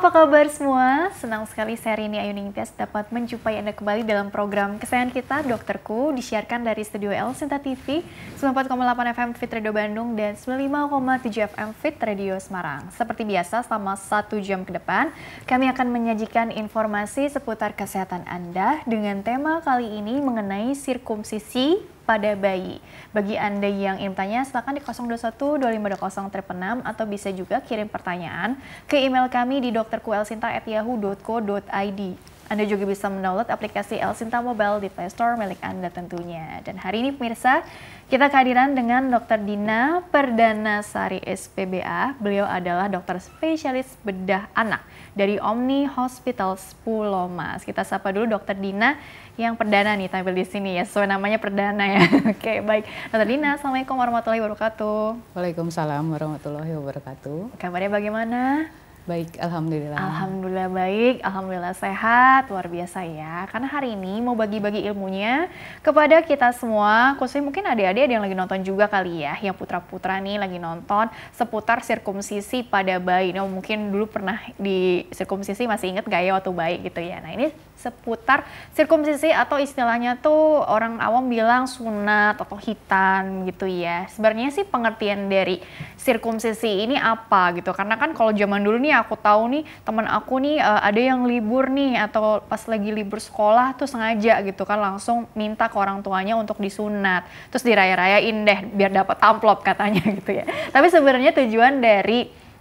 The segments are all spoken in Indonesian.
Apa kabar semua? Senang sekali saya Rini Ayuning Tias dapat menjumpai Anda kembali dalam program kesayangan kita, Dokterku, disiarkan dari studio El Sinta TV, 94,8 FM Fit Radio Bandung, dan 95,7 FM Fit Radio Semarang. Seperti biasa, selama 1 jam ke depan, kami akan menyajikan informasi seputar kesehatan Anda dengan tema kali ini mengenai sirkumsisi pada bayi. Bagi Anda yang ingin bertanya, silakan di 021-2520-666 atau bisa juga kirim pertanyaan ke email kami di dokterkuelsinta@yahoo.co.id. Anda juga bisa mendownload aplikasi El Sinta Mobile di Play Store milik Anda tentunya. Dan hari ini pemirsa, kita kehadiran dengan Dr. Dina Perdanasari SPBA. Beliau adalah dokter spesialis bedah anak dari Omni Hospitals Pulau Mas. Kita sapa dulu Dr. Dina yang perdana nih tampil di sini ya, sesuai namanya perdana ya. Oke, baik. Dr. Dina, Assalamualaikum warahmatullahi wabarakatuh. Waalaikumsalam warahmatullahi wabarakatuh. Kabarnya bagaimana? Baik, alhamdulillah. Alhamdulillah baik, alhamdulillah sehat, luar biasa ya. Karena hari ini mau bagi-bagi ilmunya kepada kita semua, khususnya mungkin adik-adik yang lagi nonton juga kali ya, yang putra-putra nih lagi nonton seputar sirkumsisi pada bayi. Nah, mungkin dulu pernah di sirkumsisi, masih inget gak ya waktu bayi gitu ya. Nah, ini seputar sirkumsisi atau istilahnya tuh orang awam bilang sunat atau hitan gitu ya. Sebenarnya sih pengertian dari sirkumsisi ini apa gitu, karena kan kalau zaman dulu nih aku tahu nih teman aku nih ada yang libur nih atau pas lagi libur sekolah tuh sengaja gitu kan langsung minta ke orang tuanya untuk disunat, terus diraya-rayain deh biar dapat amplop katanya gitu ya. Tapi sebenarnya tujuan dari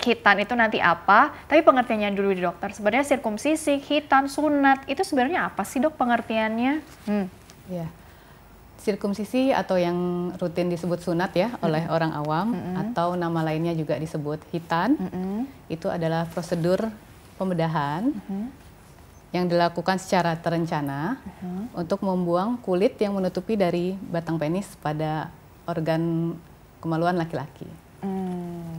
hitan itu nanti apa? Tapi pengertiannya dulu di dokter. Sebenarnya sirkumsisi, hitan, sunat itu sebenarnya apa sih dok pengertiannya? Ya, sirkumsisi atau yang rutin disebut sunat ya oleh orang awam atau nama lainnya juga disebut hitan, itu adalah prosedur pembedahan yang dilakukan secara terencana untuk membuang kulit yang menutupi dari batang penis pada organ kemaluan laki-laki.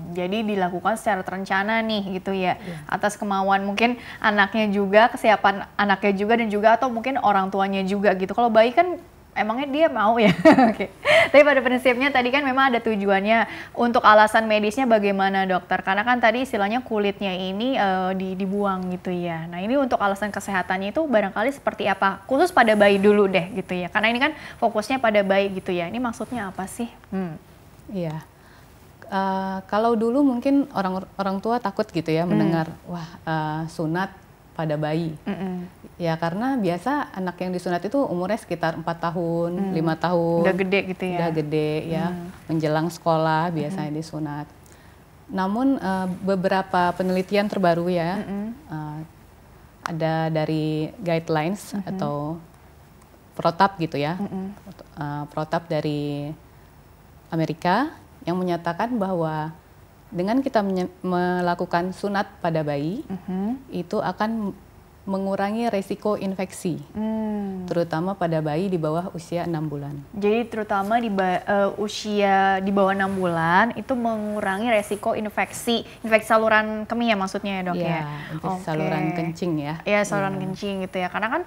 Jadi dilakukan secara terencana nih gitu ya, atas kemauan mungkin anaknya juga, kesiapan anaknya juga dan juga atau mungkin orang tuanya juga gitu. Kalau bayi kan emangnya dia mau ya. Oke. Tapi pada prinsipnya tadi kan memang ada tujuannya. Untuk alasan medisnya bagaimana dokter? Karena kan tadi istilahnya kulitnya ini dibuang gitu ya. Nah ini untuk alasan kesehatannya itu barangkali seperti apa? Khusus pada bayi dulu deh gitu ya. Karena ini kan fokusnya pada bayi gitu ya. Ini maksudnya apa sih? Iya. Kalau dulu mungkin orang tua takut gitu ya mendengar sunat pada bayi. Ya karena biasa anak yang disunat itu umurnya sekitar 4 tahun, 5 tahun. Udah gede gitu ya? Udah gede ya, menjelang sekolah biasanya disunat. Namun beberapa penelitian terbaru ya, ada dari guidelines atau protap gitu ya, protap dari Amerika yang menyatakan bahwa dengan kita melakukan sunat pada bayi, itu akan mengurangi resiko infeksi, terutama pada bayi di bawah usia 6 bulan. Jadi terutama di usia di bawah 6 bulan itu mengurangi resiko infeksi saluran kemih ya maksudnya ya dok ya? Saluran kencing ya. Iya saluran kencing gitu ya, karena kan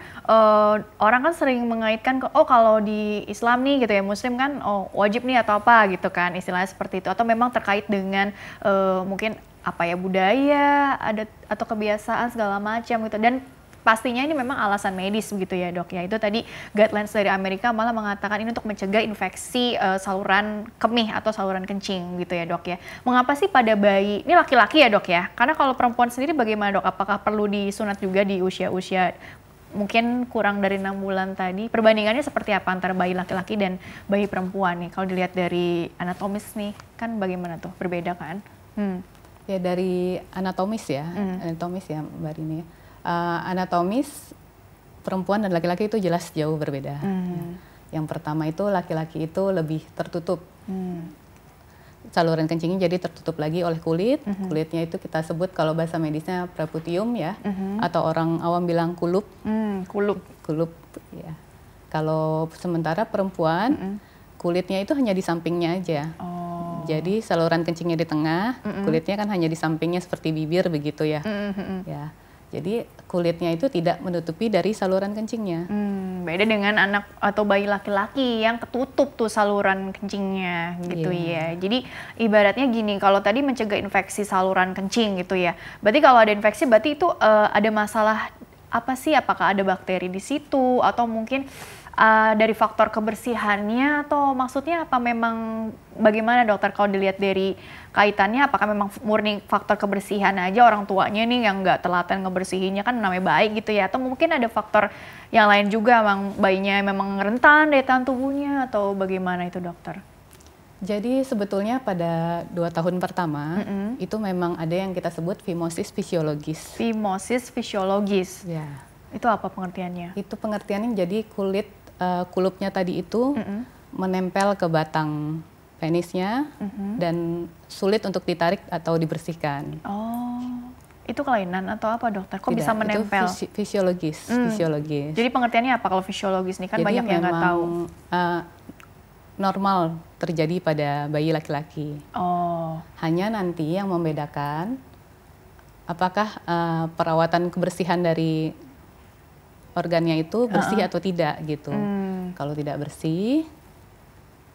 orang kan sering mengaitkan ke kalau di Islam nih gitu ya, Muslim kan wajib nih atau apa gitu kan, istilahnya seperti itu, atau memang terkait dengan mungkin apa ya budaya ada atau kebiasaan segala macam gitu, dan pastinya ini memang alasan medis begitu ya dok ya. Itu tadi guidelines dari Amerika malah mengatakan ini untuk mencegah infeksi saluran kemih atau saluran kencing gitu ya dok ya. Mengapa sih pada bayi, ini laki-laki ya dok ya, karena kalau perempuan sendiri bagaimana dok, apakah perlu disunat juga di usia-usia mungkin kurang dari 6 bulan tadi? Perbandingannya seperti apa antara bayi laki-laki dan bayi perempuan nih kalau dilihat dari anatomis nih, kan bagaimana tuh, berbeda kan? Ya dari anatomis ya, anatomis ya Mbak Rini. Anatomis perempuan dan laki-laki itu jelas jauh berbeda. Yang pertama itu laki-laki itu lebih tertutup. Saluran kencingnya jadi tertutup lagi oleh kulit. Kulitnya itu kita sebut kalau bahasa medisnya preputium ya, atau orang awam bilang kulup. Kulup ya. Kalau sementara perempuan kulitnya itu hanya di sampingnya aja. Jadi saluran kencingnya di tengah, kulitnya kan hanya di sampingnya seperti bibir begitu ya. Ya. Jadi kulitnya itu tidak menutupi dari saluran kencingnya. Beda dengan anak atau bayi laki-laki yang ketutup tuh saluran kencingnya gitu ya. Jadi ibaratnya gini, kalau tadi mencegah infeksi saluran kencing gitu ya. Berarti kalau ada infeksi berarti itu ada masalah apa sih? Apakah ada bakteri di situ atau mungkin dari faktor kebersihannya, atau maksudnya apa memang bagaimana dokter kalau dilihat dari kaitannya, apakah memang murni faktor kebersihan aja orang tuanya nih yang nggak telaten ngebersihinnya, kan namanya baik gitu ya, atau mungkin ada faktor yang lain juga, memang bayinya memang rentan daya tahan tubuhnya, atau bagaimana itu dokter? Jadi sebetulnya pada 2 tahun pertama itu memang ada yang kita sebut fimosis fisiologis. Fimosis fisiologis. Ya. Itu apa pengertiannya? Itu pengertiannya jadi kulit kulupnya tadi itu menempel ke batang penisnya dan sulit untuk ditarik atau dibersihkan. Oh, itu kelainan atau apa dokter? Kok Tidak, bisa menempel? Itu fisiologis. Jadi pengertiannya apa kalau fisiologis nih? Kan jadi banyak yang nggak tahu. Normal terjadi pada bayi laki-laki. Oh. Hanya nanti yang membedakan apakah perawatan kebersihan dari organnya itu bersih atau tidak gitu. Kalau tidak bersih,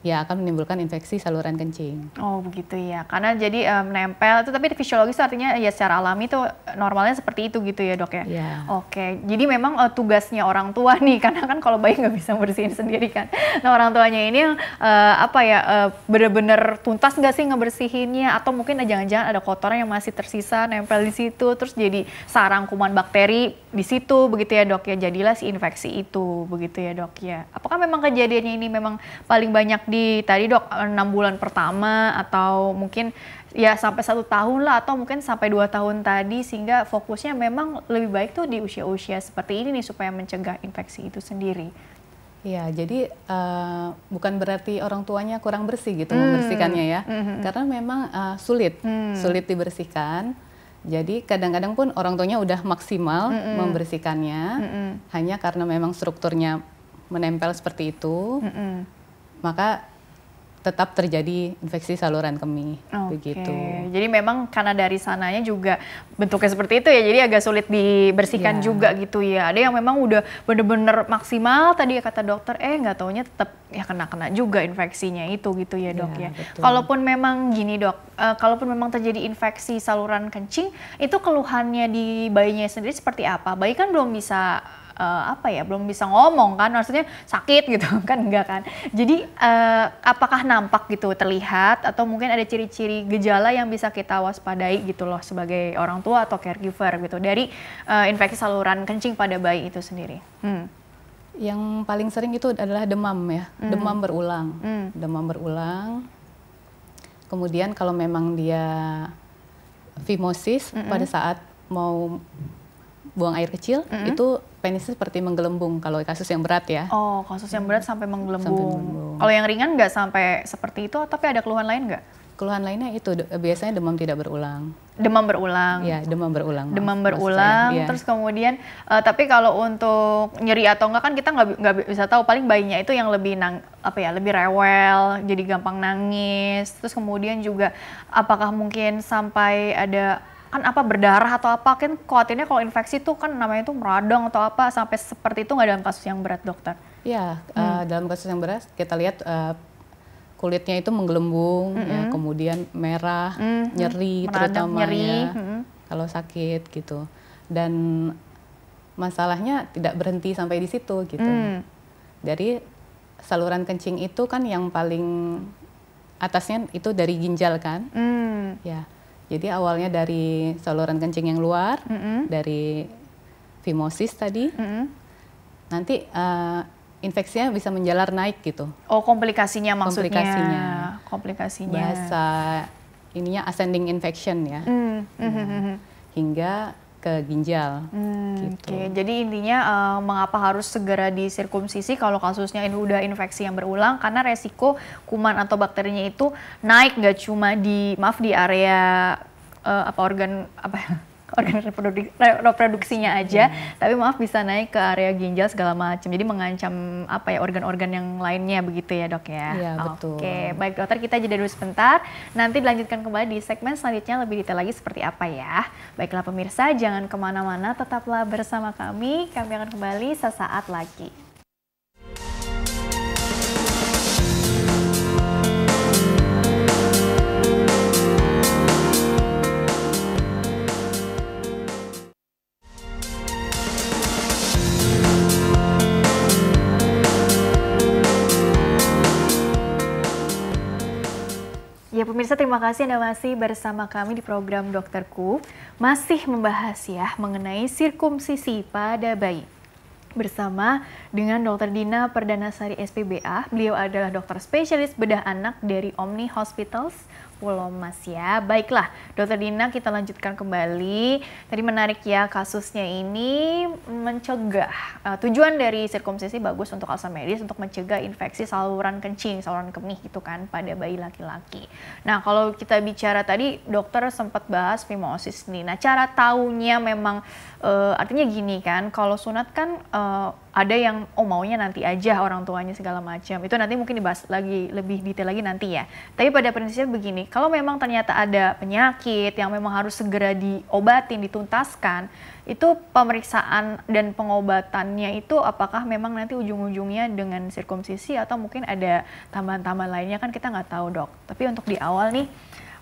ya akan menimbulkan infeksi saluran kencing. Oh begitu ya, karena jadi menempel itu, tapi fisiologis artinya ya secara alami tuh normalnya seperti itu gitu ya dok ya? Ya. Oke, jadi memang tugasnya orang tua nih, karena kan kalau bayi nggak bisa bersihin sendiri kan. Nah orang tuanya ini bener-bener tuntas nggak sih ngebersihinnya, atau mungkin jangan-jangan ada kotoran yang masih tersisa nempel di situ, terus jadi sarang kuman bakteri di situ begitu ya dok ya, jadilah si infeksi itu begitu ya dok ya. Apakah memang kejadiannya ini memang paling banyak di tadi dok 6 bulan pertama, atau mungkin ya sampai 1 tahun lah, atau mungkin sampai 2 tahun tadi, sehingga fokusnya memang lebih baik tuh di usia-usia seperti ini nih supaya mencegah infeksi itu sendiri? Ya, jadi bukan berarti orang tuanya kurang bersih gitu membersihkannya ya, karena memang sulit dibersihkan. Jadi kadang-kadang pun orang tuanya udah maksimal membersihkannya, hanya karena memang strukturnya menempel seperti itu, maka tetap terjadi infeksi saluran kemih, begitu. Jadi memang karena dari sananya juga bentuknya seperti itu ya, jadi agak sulit dibersihkan juga gitu ya. Ada yang memang udah bener-bener maksimal tadi ya kata dokter, nggak taunya tetap ya kena juga infeksinya itu gitu ya dok ya. Kalaupun memang gini dok, kalaupun memang terjadi infeksi saluran kencing, itu keluhannya di bayinya sendiri seperti apa? Bayi kan belum bisa belum bisa ngomong kan, maksudnya sakit gitu kan, enggak kan. Jadi apakah nampak gitu, terlihat, atau mungkin ada ciri-ciri gejala yang bisa kita waspadai gitu loh sebagai orang tua atau caregiver gitu dari infeksi saluran kencing pada bayi itu sendiri? Yang paling sering itu adalah demam ya, demam berulang. Kemudian kalau memang dia fimosis pada saat mau buang air kecil, itu penisnya seperti menggelembung kalau kasus yang berat ya. Oh, kasus yang berat sampai menggelembung. Kalau yang ringan nggak sampai seperti itu, tapi ada keluhan lain nggak? Keluhan lainnya itu biasanya demam tidak berulang. Demam berulang? Ya, demam berulang. Demam berulang, terus kemudian, tapi kalau untuk nyeri atau enggak kan kita nggak bisa tahu, paling bayinya itu yang lebih lebih rewel, jadi gampang nangis, terus kemudian juga apakah mungkin sampai ada kan berdarah atau apa, kan khawatirnya kalau infeksi tuh kan namanya itu meradang atau apa, sampai seperti itu nggak dalam kasus yang berat dokter? Ya, dalam kasus yang berat kita lihat kulitnya itu menggelembung, ya, kemudian merah, nyeri, terutama ya, kalau sakit gitu. Dan masalahnya tidak berhenti sampai di situ gitu. Dari saluran kencing itu kan yang paling atasnya itu dari ginjal kan, ya. Jadi awalnya dari saluran kencing yang luar, dari fimosis tadi, nanti infeksinya bisa menjalar naik gitu. Oh, komplikasinya maksudnya? Komplikasinya. Bahasa ininya ascending infection ya, hingga ke ginjal. Gitu. Jadi intinya mengapa harus segera disirkumsisi kalau kasusnya ini udah infeksi yang berulang, karena resiko kuman atau bakterinya itu naik, nggak cuma di area organ reproduksinya aja, tapi maaf bisa naik ke area ginjal segala macam. Jadi mengancam apa ya organ-organ yang lainnya begitu ya dok ya? Iya betul. Oke, baik dokter, kita jeda dulu sebentar. Nanti dilanjutkan kembali di segmen selanjutnya lebih detail lagi seperti apa ya. Baiklah pemirsa, jangan kemana-mana, tetaplah bersama kami. Kami akan kembali sesaat lagi. Ya pemirsa, terima kasih Anda masih bersama kami di program Dokterku. Masih membahas ya mengenai sirkumsisi pada bayi. Bersama dengan Dr. Dina Perdanasari SPBA. Beliau adalah dokter spesialis bedah anak dari Omni Hospitals Pulau Mas ya. Baiklah, Dr. Dina, kita lanjutkan kembali. Tadi menarik ya, kasusnya ini mencegah. Tujuan dari sirkumsisi bagus untuk alasan medis, untuk mencegah infeksi saluran kencing, saluran kemih gitu kan pada bayi laki-laki. Nah, kalau kita bicara tadi, dokter sempat bahas fimosis nih. Nah, cara taunya memang artinya gini kan, kalau sunat kan ada yang maunya nanti aja orang tuanya segala macam. Itu nanti mungkin dibahas lagi lebih detail lagi nanti ya. Tapi pada prinsipnya begini, kalau memang ternyata ada penyakit yang memang harus segera diobatin, dituntaskan, itu pemeriksaan dan pengobatannya itu apakah memang nanti ujung-ujungnya dengan sirkumsisi atau mungkin ada tambahan-tambahan lainnya, kan kita nggak tahu dok. Tapi untuk di awal nih,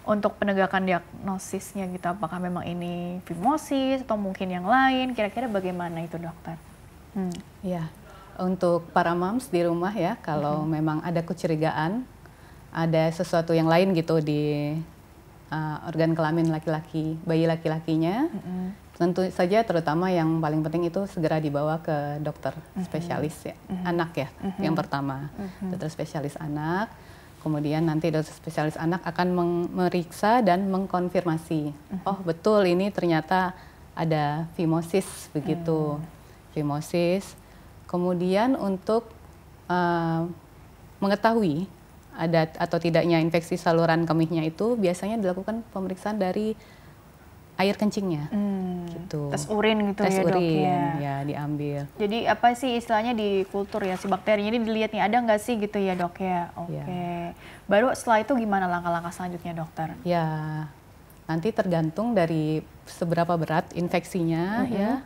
untuk penegakan diagnosisnya gitu, apakah memang ini fimosis atau mungkin yang lain, kira-kira bagaimana itu dokter? Ya, untuk para moms di rumah ya, kalau memang ada kecurigaan, ada sesuatu yang lain gitu di organ kelamin laki-laki, bayi laki-lakinya, tentu saja terutama yang paling penting itu segera dibawa ke dokter spesialis ya, anak ya, yang pertama, dokter spesialis anak. Kemudian nanti dokter spesialis anak akan memeriksa dan mengkonfirmasi, oh betul ini ternyata ada fimosis begitu. Fimosis. Kemudian untuk mengetahui ada atau tidaknya infeksi saluran kemihnya itu biasanya dilakukan pemeriksaan dari air kencingnya. Gitu. Tes urin gitu tes ya dok urin, ya? ya diambil. Jadi apa sih istilahnya di kultur ya, si bakterinya ini dilihat nih ada nggak sih gitu ya dok ya? Oke. Ya. Baru setelah itu gimana langkah-langkah selanjutnya dokter? Ya, nanti tergantung dari seberapa berat infeksinya ya.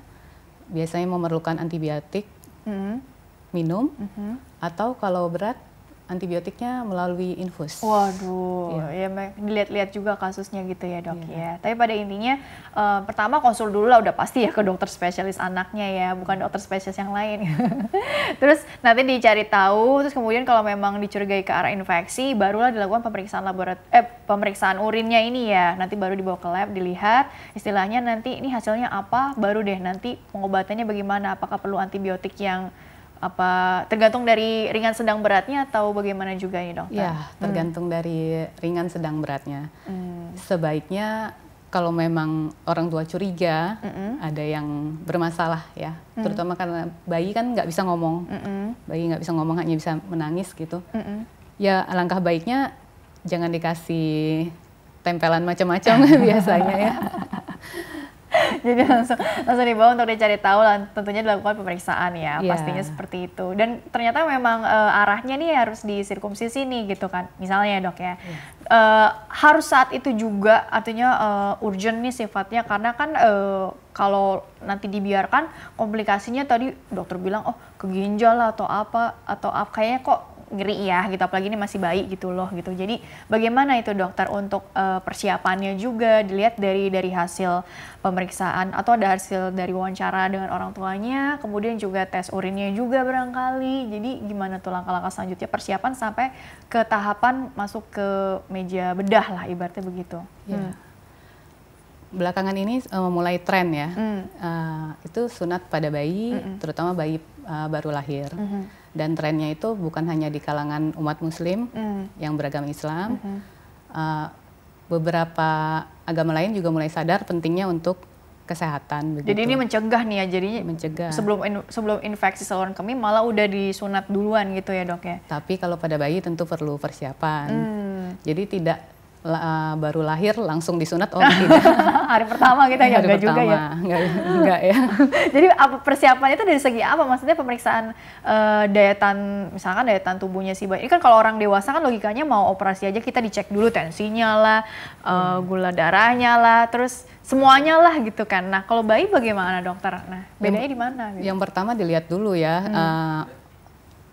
Biasanya memerlukan antibiotik minum, atau kalau berat antibiotiknya melalui infus. Waduh, ya dilihat-lihat juga kasusnya gitu ya dok ya. Tapi pada intinya pertama konsul dulu lah, udah pasti ya ke dokter spesialis anaknya ya, bukan dokter spesialis yang lain. Terus nanti dicari tahu, terus kemudian kalau memang dicurigai ke arah infeksi, barulah dilakukan pemeriksaan pemeriksaan urinnya ini ya. Nanti baru dibawa ke lab, dilihat istilahnya nanti ini hasilnya apa, baru deh nanti pengobatannya bagaimana, apakah perlu antibiotik yang apa tergantung dari ringan sedang beratnya atau bagaimana juga nih dokter? Ya, tergantung dari ringan sedang beratnya. Sebaiknya kalau memang orang tua curiga ada yang bermasalah ya, terutama karena bayi kan nggak bisa ngomong, bayi nggak bisa ngomong, hanya bisa menangis gitu. Ya alangkah baiknya jangan dikasih tempelan macam-macam biasanya ya. Jadi langsung dibawa untuk dicari tahu, tentunya dilakukan pemeriksaan ya, pastinya seperti itu. Dan ternyata memang arahnya nih harus di sirkumsisi nih gitu kan, misalnya dok ya. Harus saat itu juga, artinya urgent nih sifatnya, karena kan kalau nanti dibiarkan komplikasinya tadi dokter bilang oh ke ginjal atau apa kayaknya kok ngeri ya gitu, apalagi ini masih bayi gitu loh gitu. Jadi bagaimana itu dokter untuk persiapannya juga, dilihat dari hasil pemeriksaan atau ada hasil dari wawancara dengan orang tuanya, kemudian juga tes urinnya juga barangkali. Jadi gimana tuh langkah-langkah selanjutnya persiapan sampai ke tahapan masuk ke meja bedah lah ibaratnya begitu. Belakangan ini mulai tren ya, itu sunat pada bayi, terutama bayi baru lahir. Dan trennya itu bukan hanya di kalangan umat muslim yang beragama Islam, beberapa agama lain juga mulai sadar pentingnya untuk kesehatan. Begitu. Jadi ini mencegah nih ya, jadinya mencegah. Sebelum infeksi saluran kemih malah udah disunat duluan gitu ya dok ya? Tapi kalau pada bayi tentu perlu persiapan. Jadi tidak baru lahir langsung disunat, oh tidak. Hari pertama kita ya, Hari enggak juga ya. Enggak ya. Jadi apa persiapannya itu dari segi apa? Maksudnya pemeriksaan daya tahan, misalkan daya tahan tubuhnya si bayi. Ini kan kalau orang dewasa kan logikanya mau operasi aja kita dicek dulu tensinya lah, gula darahnya lah, terus semuanya lah gitu kan. Nah kalau bayi bagaimana dokter? Nah bedanya di mana? Gitu? Yang pertama dilihat dulu ya,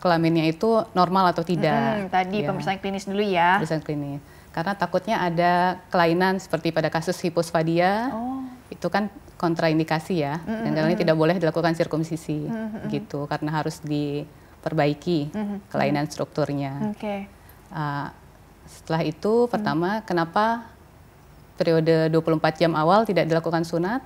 kelaminnya itu normal atau tidak. Tadi ya. pemeriksaan klinis dulu ya. Pemeriksaan klinis. Karena takutnya ada kelainan seperti pada kasus hipospadia, itu kan kontraindikasi ya, dan kali ini tidak boleh dilakukan sirkumsisi gitu, karena harus diperbaiki kelainan strukturnya. Setelah itu pertama, kenapa periode 24 jam awal tidak dilakukan sunat?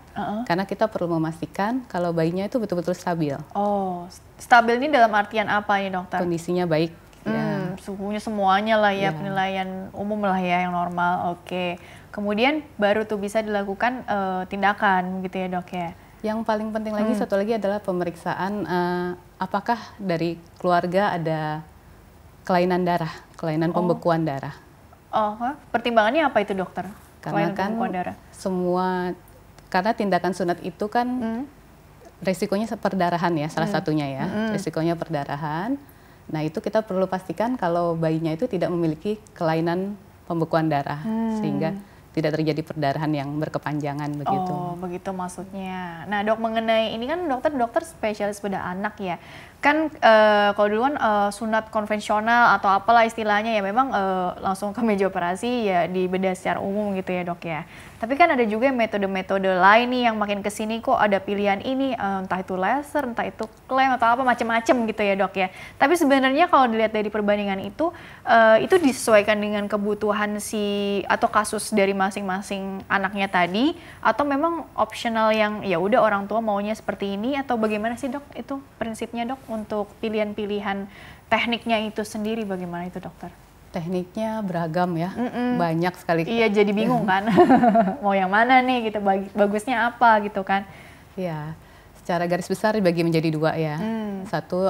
Karena kita perlu memastikan kalau bayinya itu betul-betul stabil. Oh, stabil ini dalam artian apa nih dokter? Kondisinya baik. Ya. Suhunya semuanya lah ya, penilaian umum lah ya yang normal. Oke. Kemudian baru tuh bisa dilakukan tindakan gitu ya dok ya. Yang paling penting lagi satu lagi adalah pemeriksaan apakah dari keluarga ada kelainan darah, kelainan pembekuan darah. Pertimbangannya apa itu dokter? Karena kan karena tindakan sunat itu kan resikonya perdarahan ya, salah satunya ya, resikonya perdarahan. Nah itu kita perlu pastikan kalau bayinya itu tidak memiliki kelainan pembekuan darah, sehingga tidak terjadi perdarahan yang berkepanjangan begitu. Oh begitu maksudnya. Nah dok, mengenai ini kan dokter spesialis bedah anak ya. Kan kalau dulu kan sunat konvensional atau apalah istilahnya ya memang langsung ke meja operasi ya dibedah secara umum gitu ya dok ya. Tapi kan ada juga metode-metode lain nih yang makin kesini kok ada pilihan ini, entah itu laser, entah itu klem atau apa macam-macam gitu ya dok ya. Tapi sebenarnya kalau dilihat dari perbandingan itu disesuaikan dengan kebutuhan atau kasus dari masing-masing anaknya tadi, atau memang opsional yang ya udah orang tua maunya seperti ini, atau bagaimana sih dok itu prinsipnya dok untuk pilihan-pilihan tekniknya itu sendiri, bagaimana itu dokter? Tekniknya beragam ya, banyak sekali. Iya jadi bingung kan, mau yang mana nih gitu, bagusnya apa gitu kan. Ya, secara garis besar dibagi menjadi dua ya. Satu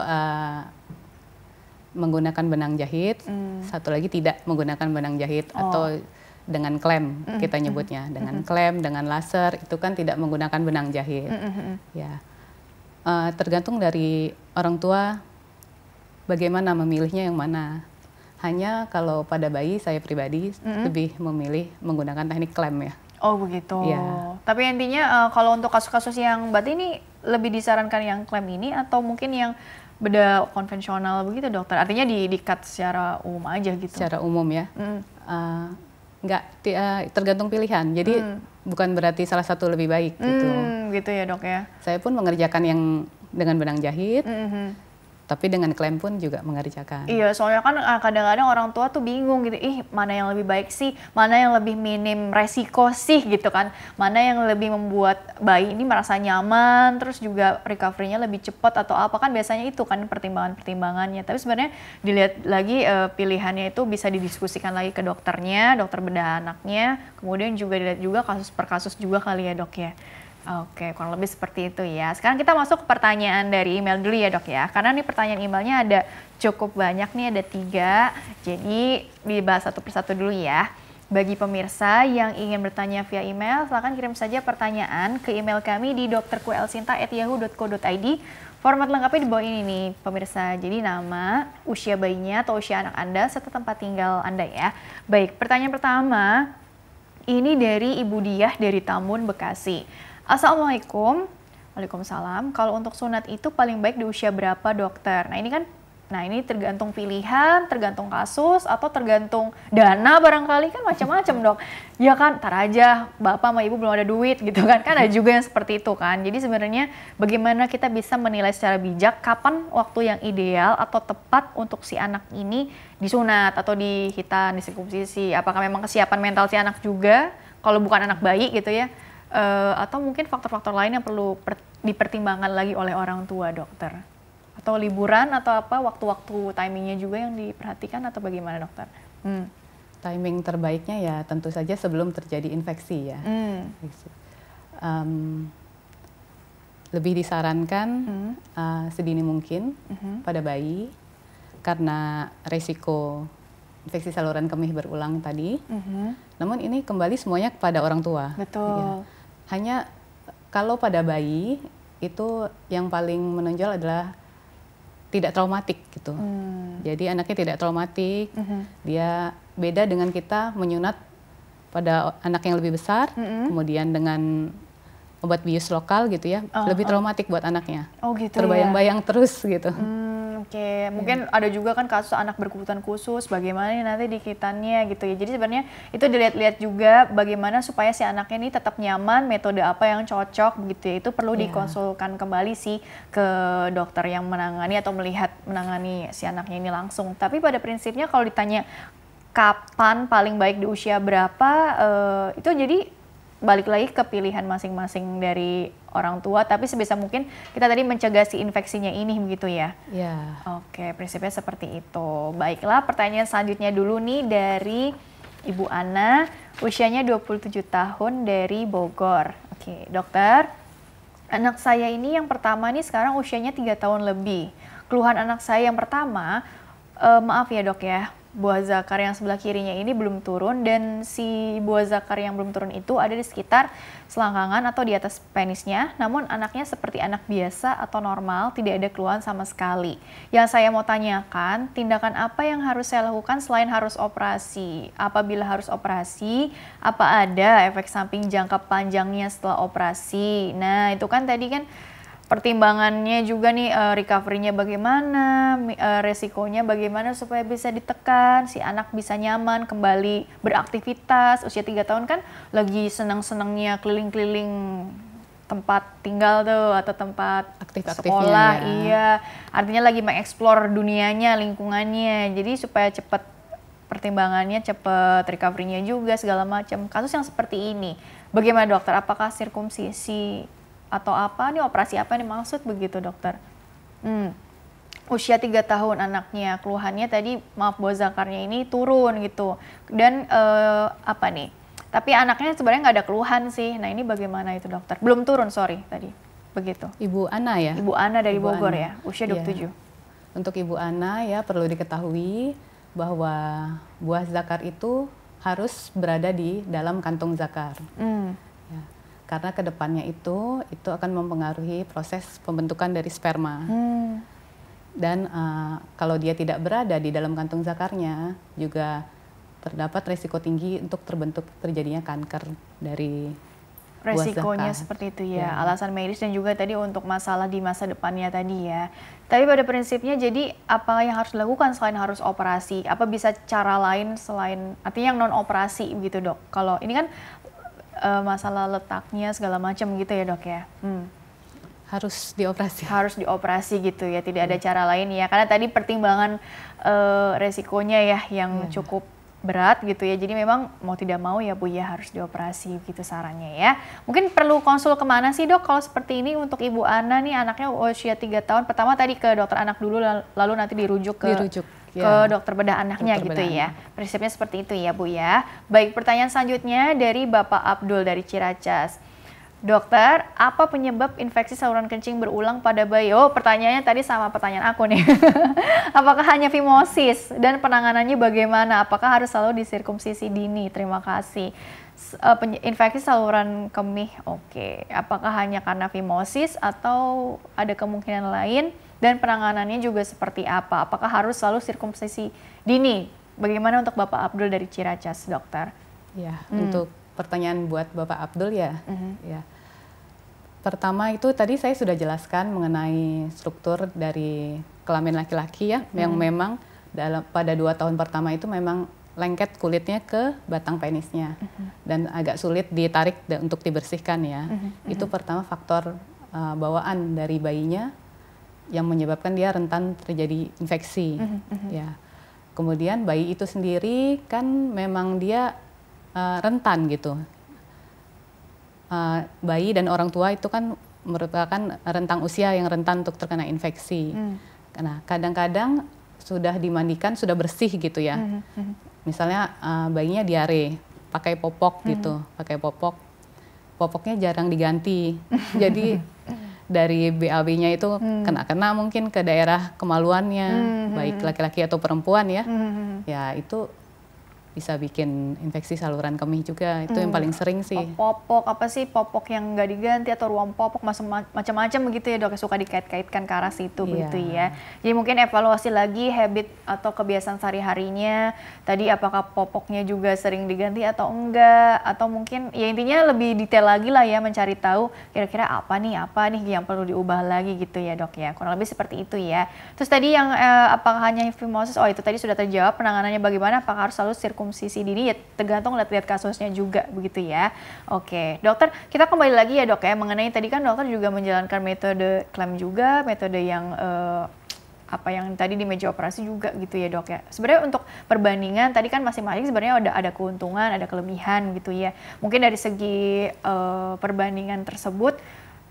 menggunakan benang jahit, satu lagi tidak menggunakan benang jahit atau dengan klem kita nyebutnya. Dengan klem, dengan laser itu kan tidak menggunakan benang jahit. Ya, tergantung dari orang tua bagaimana memilihnya yang mana. Hanya kalau pada bayi saya pribadi lebih memilih menggunakan teknik klem ya. Oh begitu. Ya. Tapi intinya kalau untuk kasus-kasus yang berarti ini lebih disarankan yang klem ini atau mungkin yang bedah konvensional begitu dokter? Artinya di-cut secara umum aja gitu? Secara umum ya. Tergantung pilihan. Jadi bukan berarti salah satu lebih baik gitu. Gitu ya dok ya. Saya pun mengerjakan yang dengan benang jahit. Tapi dengan klem pun juga mengerjakan. Iya, soalnya kan kadang-kadang orang tua tuh bingung gitu, mana yang lebih baik sih, mana yang lebih minim resiko sih gitu kan, mana yang lebih membuat bayi ini merasa nyaman, terus juga recovery-nya lebih cepat atau apa, kan biasanya itu kan pertimbangan-pertimbangannya. Tapi sebenarnya dilihat lagi pilihannya itu bisa didiskusikan lagi ke dokternya, dokter bedah anaknya, kemudian juga dilihat juga kasus per kasus juga kali ya dok ya. Oke, kurang lebih seperti itu ya. Sekarang kita masuk ke pertanyaan dari email dulu ya dok ya. Karena nih pertanyaan emailnya ada cukup banyak nih, ada 3. Jadi dibahas satu persatu dulu ya. Bagi pemirsa yang ingin bertanya via email, silakan kirim saja pertanyaan ke email kami di drkuelsinta@yahoo.co.id. Format lengkapnya di bawah ini nih pemirsa. Jadi nama, usia bayinya atau usia anak Anda, serta tempat tinggal Anda ya. Baik, pertanyaan pertama ini dari Ibu Diah dari Tambun, Bekasi. Assalamualaikum. Waalaikumsalam. Kalau untuk sunat itu paling baik di usia berapa dokter? Nah ini tergantung pilihan, tergantung kasus, atau tergantung dana barangkali, kan macam-macam dok. Ya kan, tar aja bapak sama ibu belum ada duit gitu kan. Kan ada juga yang seperti itu kan. Jadi sebenarnya bagaimana kita bisa menilai secara bijak kapan waktu yang ideal atau tepat untuk si anak ini disunat atau dihitan, disirkumsisi. Apakah memang kesiapan mental si anak juga, kalau bukan anak bayi gitu ya. Atau mungkin faktor-faktor lain yang perlu dipertimbangkan lagi oleh orang tua dokter, atau liburan atau apa, waktu-waktu timingnya juga yang diperhatikan atau bagaimana dokter? Timing terbaiknya ya tentu saja sebelum terjadi infeksi ya. Lebih disarankan sedini mungkin pada bayi, karena resiko infeksi saluran kemih berulang tadi. Namun ini kembali semuanya kepada orang tua. Betul. Ya. Hanya kalau pada bayi itu yang paling menonjol adalah tidak traumatik gitu. Jadi anaknya tidak traumatik, dia beda dengan kita menyunat pada anak yang lebih besar, kemudian dengan obat bius lokal gitu ya, lebih traumatik buat anaknya. Oh gitu. Terbayang-bayang terus gitu. Oke. Mungkin ada juga kan kasus anak berkebutuhan khusus, bagaimana nanti dikitannya gitu ya. Jadi sebenarnya itu dilihat-lihat juga bagaimana supaya si anaknya ini tetap nyaman, metode apa yang cocok begitu ya. Itu perlu dikonsulkan kembali sih ke dokter yang menangani atau menangani si anaknya ini langsung. Tapi pada prinsipnya kalau ditanya kapan paling baik di usia berapa, itu jadi balik lagi ke pilihan masing-masing dari orang tua, tapi sebisa mungkin kita tadi mencegah si infeksinya ini begitu ya? Iya. Oke, prinsipnya seperti itu. Baiklah, pertanyaan selanjutnya dulu nih dari Ibu Ana, usianya 27 tahun dari Bogor. Oke, dokter, anak saya ini yang pertama nih sekarang usianya 3 tahun lebih. Keluhan anak saya yang pertama, maaf ya dok ya, buah zakar yang sebelah kirinya ini belum turun, dan si buah zakar yang belum turun itu ada di sekitar selangkangan atau di atas penisnya, namun anaknya seperti anak biasa atau normal, tidak ada keluhan sama sekali. Yang saya mau tanyakan, tindakan apa yang harus saya lakukan selain harus operasi? Apabila harus operasi, apa ada efek samping jangka panjangnya setelah operasi? Nah, itu kan tadi kan pertimbangannya juga nih, recovery-nya bagaimana, resikonya bagaimana supaya bisa ditekan, si anak bisa nyaman kembali beraktivitas. Usia 3 tahun kan lagi senang-senangnya keliling-keliling tempat tinggal tuh atau tempat sekolah, ya. Iya, artinya lagi mengeksplor dunianya, lingkungannya. Jadi supaya cepet pertimbangannya, cepet recovery-nya juga segala macam. Kasus yang seperti ini, bagaimana dokter? Apakah sirkumsisi atau apa nih, operasi apa nih maksud begitu dokter? Usia 3 tahun anaknya, keluhannya tadi maaf buah zakarnya ini turun gitu, dan apa nih, tapi anaknya sebenarnya nggak ada keluhan sih. Nah ini bagaimana itu dokter? Belum turun, sorry tadi begitu. Ibu Ana ya? Ibu Ana dari Bogor ya, usia 27. Untuk Ibu Ana ya perlu diketahui bahwa buah zakar itu harus berada di dalam kantung zakar. Ya. Karena kedepannya itu akan mempengaruhi proses pembentukan dari sperma. Dan kalau dia tidak berada di dalam kantung zakarnya, juga terdapat resiko tinggi untuk terjadinya kanker dari Resikonya seperti itu ya, alasan medis dan juga tadi untuk masalah di masa depannya tadi ya. Tapi pada prinsipnya jadi apa yang harus dilakukan selain harus operasi? Apa bisa cara lain selain, artinya yang non operasi gitu dok? Kalau ini kan masalah letaknya segala macam gitu ya dok ya. Harus dioperasi. Harus dioperasi gitu ya, tidak ada cara lain ya. Karena tadi pertimbangan resikonya ya yang cukup berat gitu ya. Jadi memang mau tidak mau ya Bu ya harus dioperasi gitu sarannya ya. Mungkin perlu konsul kemana sih dok kalau seperti ini untuk Ibu Ana nih, anaknya usia 3 tahun. Pertama tadi ke dokter anak dulu, lalu nanti dirujuk ke dokter bedah anaknya gitu ya. Prinsipnya seperti itu ya Bu ya. Baik, pertanyaan selanjutnya dari Bapak Abdul dari Ciracas. Dokter, apa penyebab infeksi saluran kencing berulang pada bayi? Oh, pertanyaannya tadi sama pertanyaan aku nih. Apakah hanya fimosis dan penanganannya bagaimana? Apakah harus selalu disirkumsisi dini? Terima kasih. Infeksi saluran kemih, oke. Apakah hanya karena fimosis atau ada kemungkinan lain? Dan penanganannya juga seperti apa? Apakah harus selalu sirkumsisi dini? Bagaimana untuk Bapak Abdul dari Ciracas, dokter? Ya, untuk pertanyaan buat Bapak Abdul ya. Ya. Pertama itu tadi saya sudah jelaskan mengenai struktur dari kelamin laki-laki ya, yang memang pada 2 tahun pertama itu memang lengket kulitnya ke batang penisnya dan agak sulit ditarik untuk dibersihkan ya. Itu pertama faktor bawaan dari bayinya yang menyebabkan dia rentan terjadi infeksi. Ya. Kemudian bayi itu sendiri kan memang dia rentan gitu. Bayi dan orang tua itu kan merupakan rentang usia yang rentan untuk terkena infeksi. Nah, kadang-kadang sudah dimandikan, sudah bersih gitu ya. Misalnya bayinya diare, pakai popok gitu, pakai popok. Popoknya jarang diganti. Jadi dari BAB-nya itu kena mungkin ke daerah kemaluannya, baik laki-laki atau perempuan ya. Ya itu bisa bikin infeksi saluran kemih juga, itu yang paling sering sih. Popok, apa sih popok yang nggak diganti atau ruam popok, macam-macam begitu ya dok, suka dikait-kaitkan ke arah situ begitu ya. Jadi mungkin evaluasi lagi habit atau kebiasaan sehari-harinya, tadi apakah popoknya juga sering diganti atau enggak, atau mungkin ya intinya lebih detail lagi lah ya, mencari tahu kira-kira apa nih yang perlu diubah lagi gitu ya dok ya, kurang lebih seperti itu ya. Terus tadi yang apakah hanya fimosis, oh itu tadi sudah terjawab, penanganannya bagaimana, apakah harus selalu sirkumsisi dini, ya tergantung lihat-lihat kasusnya juga begitu ya. Oke, dokter, kita kembali lagi ya dok ya, mengenai tadi kan dokter juga menjalankan metode klaim juga, metode yang apa yang tadi di meja operasi juga gitu ya dok ya. Sebenarnya untuk perbandingan tadi kan masing-masing sebenarnya ada keuntungan, ada kelebihan gitu ya. Mungkin dari segi perbandingan tersebut,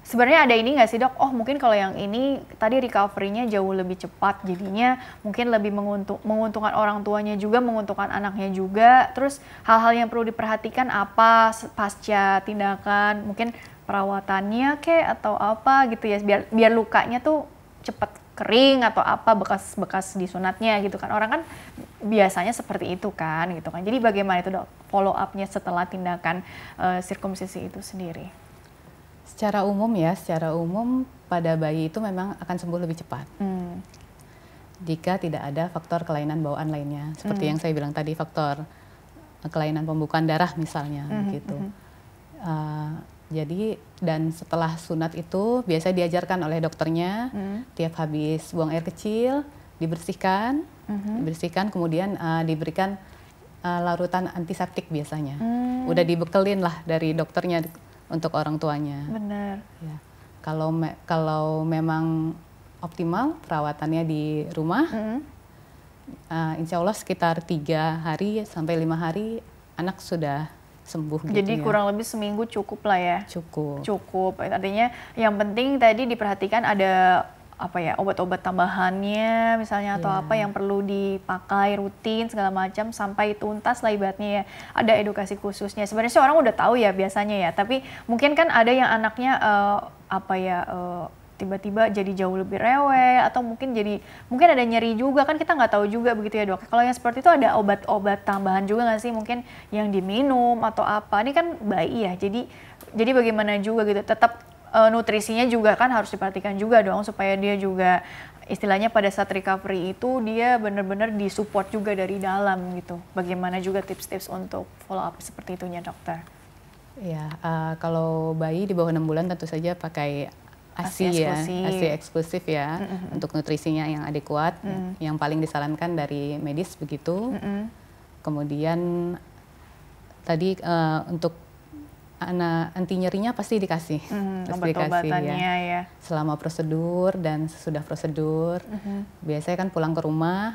sebenarnya ada ini nggak sih dok? Oh mungkin kalau yang ini tadi recovery-nya jauh lebih cepat, jadinya mungkin lebih menguntungkan orang tuanya juga, menguntungkan anaknya juga. Terus hal-hal yang perlu diperhatikan apa pasca tindakan, mungkin perawatannya atau apa gitu ya, biar lukanya tuh cepat kering atau apa bekas disunatnya gitu kan. Orang kan biasanya seperti itu kan gitu kan. Jadi bagaimana itu dok follow up-nya setelah tindakan sirkumsisi itu sendiri? Secara umum pada bayi itu memang akan sembuh lebih cepat. Jika tidak ada faktor kelainan bawaan lainnya. Seperti yang saya bilang tadi, faktor kelainan pembukaan darah misalnya gitu. Jadi dan setelah sunat itu biasa diajarkan oleh dokternya tiap habis buang air kecil dibersihkan, kemudian diberikan larutan antiseptik biasanya. Udah dibekelin lah dari dokternya untuk orang tuanya. Benar. Ya. Kalau memang optimal perawatannya di rumah, insya Allah sekitar 3 hari sampai 5 hari anak sudah sembuh. Jadi gitu kurang lebih seminggu cukup lah ya? Cukup. Artinya yang penting tadi diperhatikan ada obat-obat tambahannya misalnya atau apa yang perlu dipakai rutin segala macam sampai tuntas lah ibaratnya ya. Ada edukasi khususnya. Sebenarnya sih orang udah tahu ya biasanya ya, tapi mungkin kan ada yang anaknya tiba-tiba jadi jauh lebih rewel atau mungkin ada nyeri juga kan, kita nggak tahu juga begitu ya dok. Kalau yang seperti itu ada obat-obat tambahan juga nggak sih, mungkin yang diminum atau apa? Ini kan bayi ya, jadi bagaimana juga gitu, tetap nutrisinya juga kan harus diperhatikan juga dong supaya dia juga istilahnya pada saat recovery itu dia benar-benar disupport juga dari dalam gitu. Bagaimana juga tips-tips untuk follow up seperti itunya dokter? Ya, kalau bayi di bawah 6 bulan tentu saja pakai ASI eksklusif ya, untuk nutrisinya yang adekuat, yang paling disarankan dari medis begitu. Kemudian tadi untuk anti nyerinya pasti dikasih, obat-obatannya ya. Selama prosedur dan sesudah prosedur, biasanya kan pulang ke rumah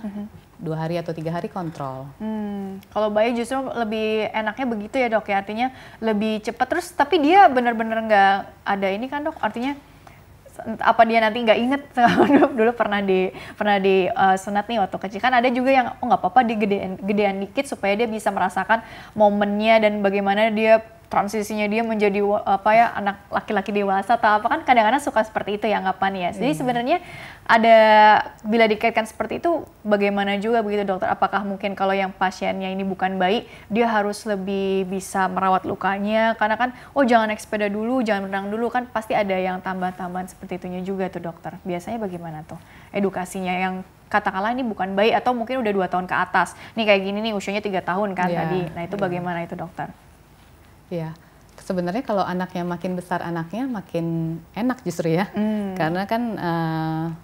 2 hari atau 3 hari kontrol. Kalau bayi justru lebih enaknya begitu ya dok ya, artinya lebih cepat. Terus tapi dia benar-benar nggak ada ini kan dok, artinya apa dia nanti nggak inget dulu pernah di sunat nih waktu kecil kan, ada juga yang nggak apa-apa gedean dikit supaya dia bisa merasakan momennya dan bagaimana dia transisinya dia menjadi anak laki-laki dewasa atau apa, kan kadang-kadang suka seperti itu ya anggapan ya. Jadi sebenarnya ada bila dikaitkan seperti itu bagaimana juga begitu dokter? Apakah mungkin kalau yang pasiennya ini bukan bayi dia harus lebih bisa merawat lukanya, karena kan jangan naik sepeda dulu, jangan berenang dulu, kan pasti ada yang tambahan-tambahan seperti itunya juga tuh dokter. Biasanya bagaimana tuh edukasinya yang katakanlah ini bukan bayi atau mungkin udah 2 tahun ke atas. Nih kayak gini nih usianya 3 tahun kan tadi. Nah itu bagaimana itu dokter? Ya, sebenarnya kalau anaknya makin besar anaknya makin enak justru ya, karena kan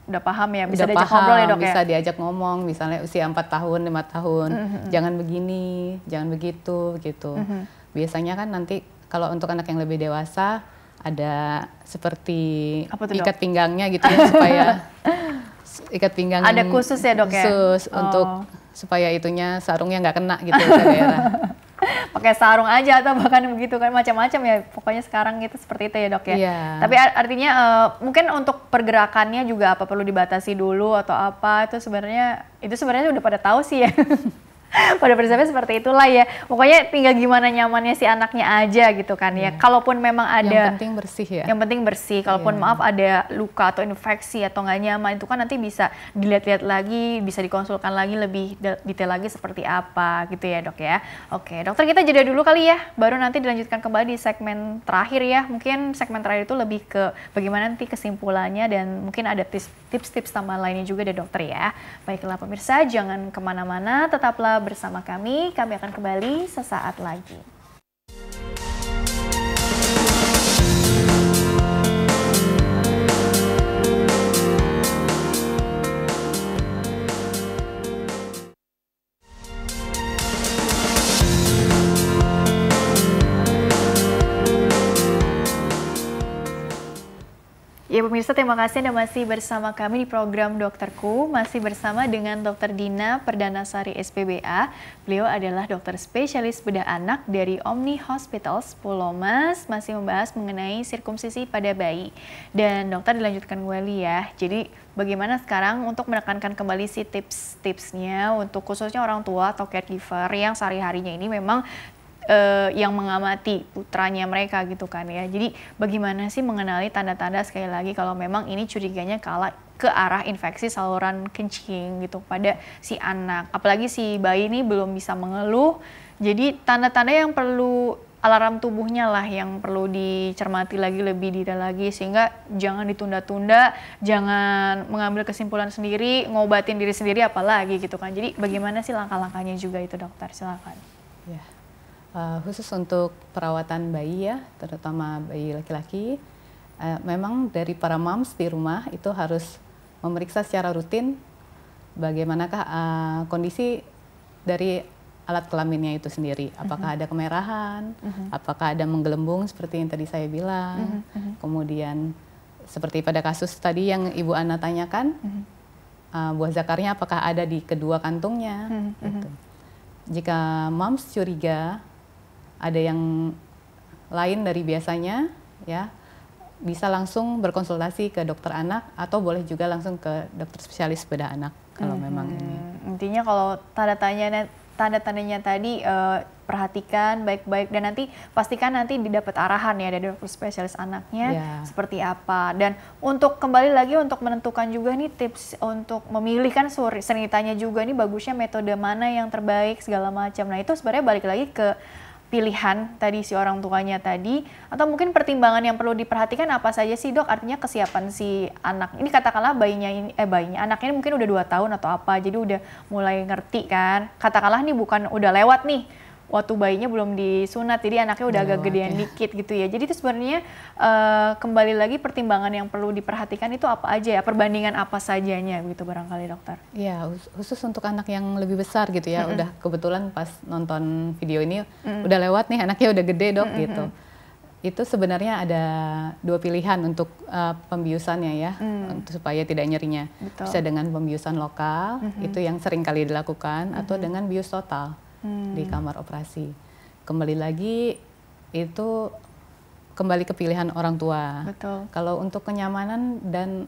udah paham ya, bisa diajak ngobrol ya dok ya? Bisa diajak ngomong, misalnya usia 4 tahun, 5 tahun, jangan begini, jangan begitu, gitu. Biasanya kan nanti kalau untuk anak yang lebih dewasa ada seperti ikat pinggangnya gitu ya, supaya ikat pinggang ada khusus ya dok ya? Khusus untuk supaya itunya sarungnya nggak kena gitu ke daerah. Pakai sarung aja atau bahkan begitu kan, macam-macam ya pokoknya sekarang gitu seperti itu ya dok ya. Tapi artinya mungkin untuk pergerakannya juga apa perlu dibatasi dulu atau apa, itu sebenarnya udah pada tahu sih ya. Pada prinsipnya seperti itulah ya. Pokoknya tinggal gimana nyamannya si anaknya aja gitu kan ya. Kalaupun memang ada yang penting bersih ya. Yang penting bersih. Kalaupun maaf ada luka atau infeksi atau nggak nyaman, itu kan nanti bisa dilihat-lihat lagi, bisa dikonsulkan lagi lebih detail lagi seperti apa gitu ya, Dok ya. Oke, dokter, kita jeda dulu kali ya. Baru nanti dilanjutkan kembali di segmen terakhir ya. Mungkin segmen terakhir itu lebih ke bagaimana nanti kesimpulannya dan mungkin ada tips-tips tambahan lainnya juga dari dokter ya. Baiklah pemirsa, jangan kemana-mana, tetaplah bersama kami akan kembali sesaat lagi. Ya pemirsa, terima kasih Anda masih bersama kami di program Dokterku, masih bersama dengan Dr. Dina Perdanasari SPBA. Beliau adalah dokter spesialis bedah anak dari Omni Hospitals Pulau Mas, masih membahas mengenai sirkumsisi pada bayi. Dan dokter dilanjutkan kembali ya, jadi bagaimana sekarang untuk menekankan kembali si tips-tipsnya untuk khususnya orang tua atau caregiver yang sehari-harinya ini memang yang mengamati putranya mereka gitu kan ya. Jadi bagaimana sih mengenali tanda-tanda sekali lagi kalau memang ini curiganya ke arah infeksi saluran kencing gitu pada si anak. Apalagi si bayi ini belum bisa mengeluh. Jadi tanda-tanda yang perlu alarm tubuhnya lah yang perlu dicermati lagi lebih detail lagi, sehingga jangan ditunda-tunda, jangan mengambil kesimpulan sendiri, ngobatin diri sendiri apalagi gitu kan. Jadi bagaimana sih langkah-langkahnya juga itu, dokter? Silakan. Ya. Khusus untuk perawatan bayi ya, terutama bayi laki-laki, memang dari para moms di rumah itu harus memeriksa secara rutin bagaimanakah kondisi dari alat kelaminnya itu sendiri. Apakah ada kemerahan, apakah ada menggelembung seperti yang tadi saya bilang, kemudian seperti pada kasus tadi yang Ibu Ana tanyakan, buah zakarnya apakah ada di kedua kantungnya. Gitu. Jika moms curiga ada yang lain dari biasanya, ya bisa langsung berkonsultasi ke dokter anak atau boleh juga langsung ke dokter spesialis bedah anak kalau memang ini. Intinya kalau tanda-tandanya tadi perhatikan baik-baik dan nanti pastikan nanti didapat arahan ya dari dokter spesialis anaknya seperti apa. Dan untuk kembali lagi untuk menentukan juga nih tips untuk memilih kan sanitanya juga nih bagusnya metode mana yang terbaik segala macam. Nah itu sebenarnya balik lagi ke pilihan tadi si orang tuanya tadi, atau mungkin pertimbangan yang perlu diperhatikan apa saja sih, Dok? Artinya kesiapan si anak ini, katakanlah anaknya ini mungkin udah 2 tahun atau apa, jadi udah mulai ngerti kan, katakanlah nih bukan udah lewat nih waktu bayinya belum disunat, jadi anaknya udah agak gedean dikit gitu ya. Jadi itu sebenarnya kembali lagi pertimbangan yang perlu diperhatikan itu apa aja ya, perbandingan apa sajanya gitu barangkali, dokter? Ya, khusus untuk anak yang lebih besar gitu ya, udah kebetulan pas nonton video ini udah lewat nih, anaknya udah gede, Dok, gitu. Itu sebenarnya ada 2 pilihan untuk pembiusannya ya, supaya tidak nyerinya. Betul. Bisa dengan pembiusan lokal, itu yang sering kali dilakukan, atau dengan bius total di kamar operasi. Kembali lagi itu kembali ke pilihan orang tua. Betul. Kalau untuk kenyamanan dan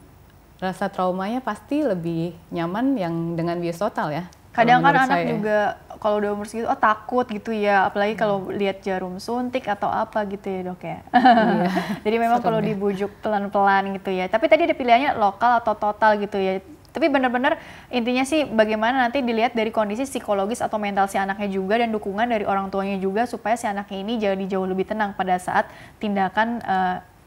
rasa traumanya pasti lebih nyaman yang dengan bius total ya. Kadang kan anak juga kalau udah umur segitu takut gitu ya, apalagi kalau lihat jarum suntik atau apa gitu ya, Dok ya. Iya. Jadi memang kalau dibujuk pelan-pelan gitu ya. Tapi tadi ada pilihannya lokal atau total gitu ya. Tapi benar-benar intinya sih bagaimana nanti dilihat dari kondisi psikologis atau mental si anaknya juga dan dukungan dari orang tuanya juga supaya si anaknya ini jadi jauh lebih tenang pada saat tindakan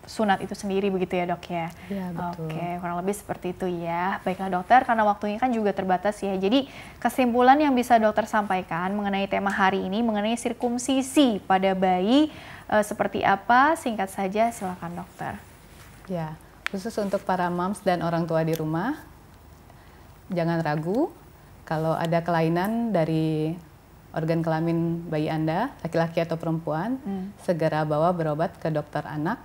sunat itu sendiri begitu ya, Dok ya? Iya, betul. Oke, kurang lebih seperti itu ya. Baiklah dokter, karena waktunya kan juga terbatas ya. Jadi kesimpulan yang bisa dokter sampaikan mengenai tema hari ini mengenai sirkumsisi pada bayi seperti apa? Singkat saja, silakan dokter. Ya, khusus untuk para moms dan orang tua di rumah, jangan ragu kalau ada kelainan dari organ kelamin bayi Anda, laki-laki atau perempuan, segera bawa berobat ke dokter anak.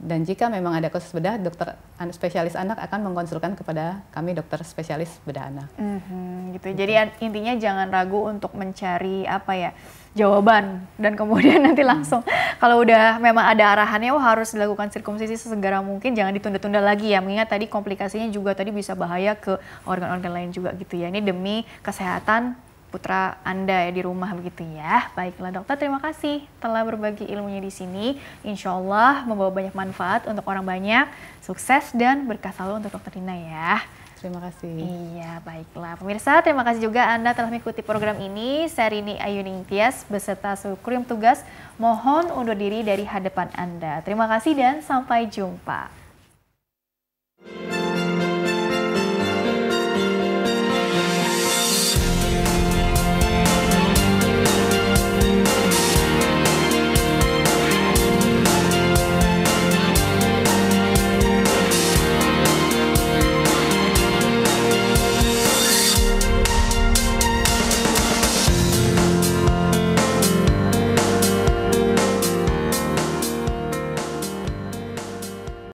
Dan jika memang ada kasus bedah, dokter spesialis anak akan mengkonsulkan kepada kami dokter spesialis bedah anak. Gitu. Jadi intinya jangan ragu untuk mencari jawaban dan kemudian nanti langsung kalau udah memang ada arahannya harus dilakukan sirkumsisi sesegera mungkin, jangan ditunda-tunda lagi ya. Mengingat tadi komplikasinya juga tadi bisa bahaya ke organ-organ lain juga gitu ya. Ini demi kesehatan putra Anda ya di rumah begitu ya. Baiklah dokter, terima kasih telah berbagi ilmunya di sini. Insya Allah membawa banyak manfaat untuk orang banyak, sukses dan berkah selalu untuk dokter Dina ya. Terima kasih. Iya, baiklah. Pemirsa, terima kasih juga Anda telah mengikuti program ini. Saya Rini Ayuning Tias beserta seluruh kru yang tugas mohon undur diri dari hadapan Anda. Terima kasih dan sampai jumpa.